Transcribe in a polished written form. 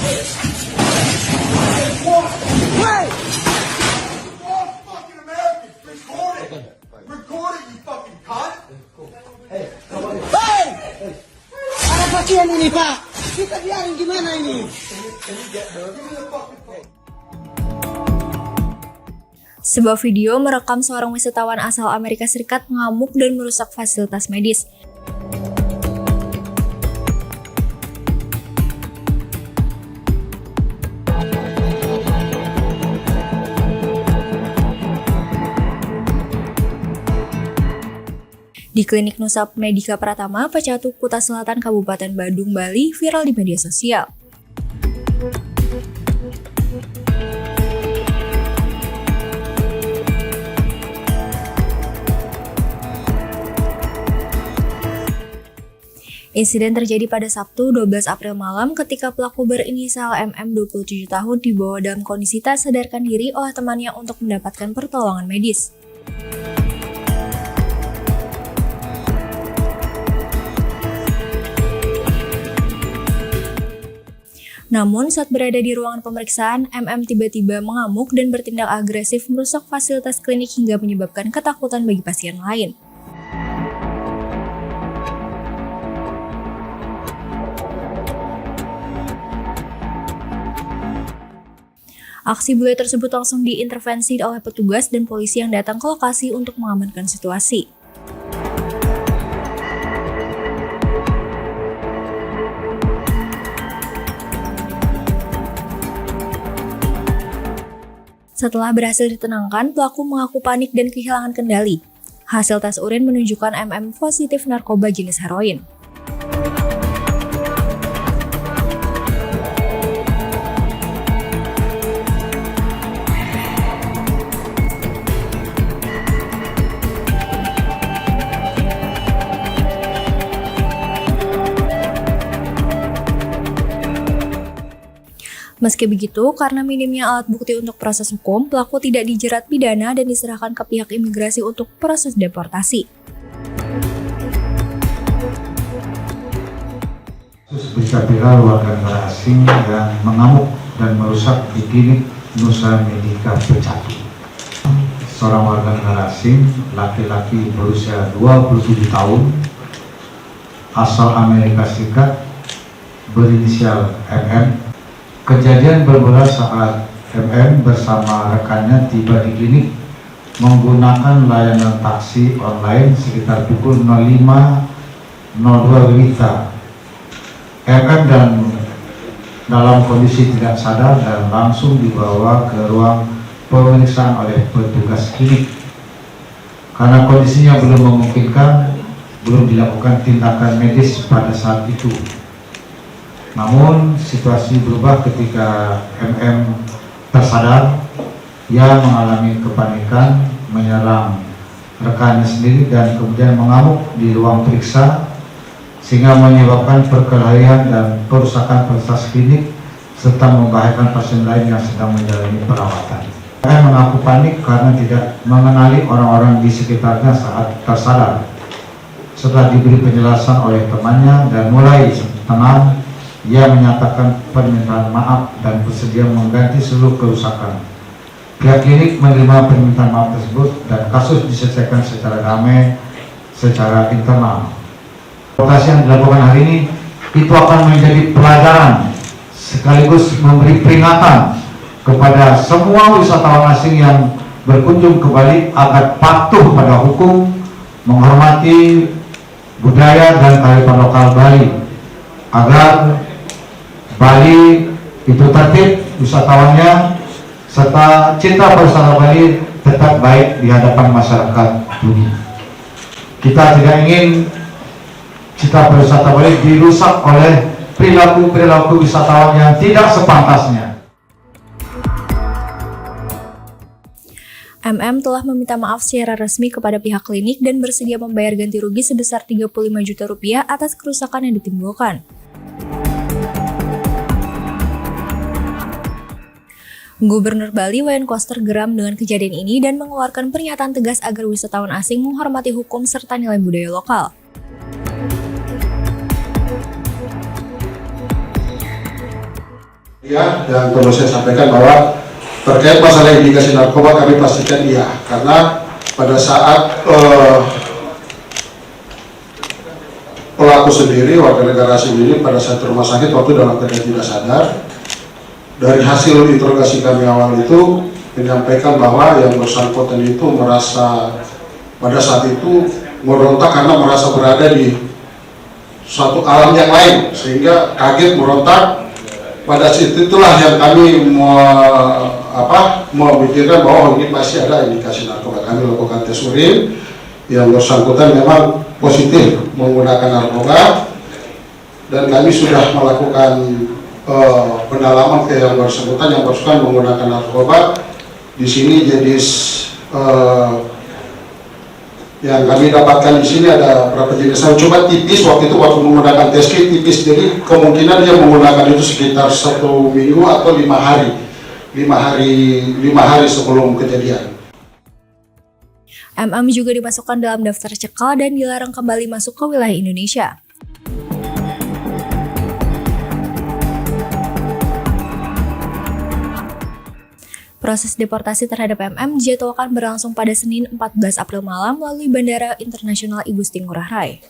Hey! All fucking Americans, record it! Record it, you fucking cunt! Hey! Ada pasien ini, Pak! Kita biarin gimana ini? Sebuah video merekam seorang wisatawan asal Amerika Serikat mengamuk dan merusak fasilitas medis. Di klinik Nusa Medika Pratama, Pecatu, Kuta Selatan, Kabupaten Badung, Bali, viral di media sosial. Insiden terjadi pada Sabtu 12 April malam ketika pelaku berinisial MM 27 tahun dibawa dalam kondisi tak sadarkan diri oleh temannya untuk mendapatkan pertolongan medis. Namun saat berada di ruangan pemeriksaan, MM tiba-tiba mengamuk dan bertindak agresif merusak fasilitas klinik hingga menyebabkan ketakutan bagi pasien lain. Aksi bule tersebut langsung diintervensi oleh petugas dan polisi yang datang ke lokasi untuk mengamankan situasi. Setelah berhasil ditenangkan, pelaku mengaku panik dan kehilangan kendali. Hasil tes urin menunjukkan MM positif narkoba jenis heroin. Meski begitu, karena minimnya alat bukti untuk proses hukum, pelaku tidak dijerat pidana dan diserahkan ke pihak imigrasi untuk proses deportasi. Berita viral warga negara asing yang mengamuk dan merusak di klinik Nusa Medika Pecatu. Seorang warga negara asing, laki-laki berusia 27 tahun, asal Amerika Serikat, berinisial MM. Kejadian bermula saat MM bersama rekannya tiba di klinik menggunakan layanan taksi online sekitar pukul 05.02 WITA. MM dan dalam kondisi tidak sadar dan langsung dibawa ke ruang pemeriksaan oleh petugas klinik. Karena kondisinya belum memungkinkan, belum dilakukan tindakan medis pada saat itu. Namun situasi berubah ketika MM tersadar. Ia mengalami kepanikan, menyerang rekannya sendiri dan kemudian mengamuk di ruang periksa sehingga menyebabkan perkelahian dan perusakan fasilitas klinik serta membahayakan pasien lain yang sedang menjalani perawatan. MM mengaku panik karena tidak mengenali orang-orang di sekitarnya saat tersadar. Setelah diberi penjelasan oleh temannya dan mulai tenang, ia menyatakan permintaan maaf dan bersedia mengganti seluruh kerusakan. Pihak klinik menerima permintaan maaf tersebut dan kasus diselesaikan secara damai secara internal. Operasi yang dilakukan hari ini itu akan menjadi pelajaran sekaligus memberi peringatan kepada semua wisatawan asing yang berkunjung ke Bali agar patuh pada hukum, menghormati budaya dan kearifan lokal Bali, agar Bali itu tertib wisatawannya serta cinta wisata Bali tetap baik di hadapan masyarakat dunia. Kita tidak ingin cita wisata Bali dirusak oleh perilaku wisatawan yang tidak sepantasnya. MM telah meminta maaf secara resmi kepada pihak klinik dan bersedia membayar ganti rugi sebesar 35 juta rupiah atas kerusakan yang ditimbulkan. Gubernur Bali Wayan Koster geram dengan kejadian ini dan mengeluarkan pernyataan tegas agar wisatawan asing menghormati hukum serta nilai budaya lokal. Ya, yang perlu saya sampaikan bahwa terkait masalah indikasi narkoba kami pastikan iya, karena pada saat pelaku sendiri, warga negara asing ini pada saat rumah sakit waktu dalam keadaan tidak sadar, dari hasil interogasi kami awal itu menyampaikan bahwa yang bersangkutan itu merasa pada saat itu merontak karena merasa berada di suatu alam yang lain sehingga kaget merontak. Pada saat itulah yang kami memikirkan bahwa ini pasti ada indikasi narkoba. Kami lakukan tes urin, yang bersangkutan memang positif menggunakan narkoba, dan kami sudah melakukan pendalaman ke yang bersangkutan menggunakan narkoba. Di sini jenis yang kami dapatkan di sini ada berapa jenis. Saya coba tipis waktu menggunakan tes kit tipis, jadi kemungkinan dia menggunakan itu sekitar 1 minggu atau 5 hari sebelum kejadian. MM juga dimasukkan dalam daftar cekal dan dilarang kembali masuk ke wilayah Indonesia. Proses deportasi terhadap MM dijadwalkan berlangsung pada Senin 14 April malam melalui Bandara Internasional Igusti Ngurah Rai.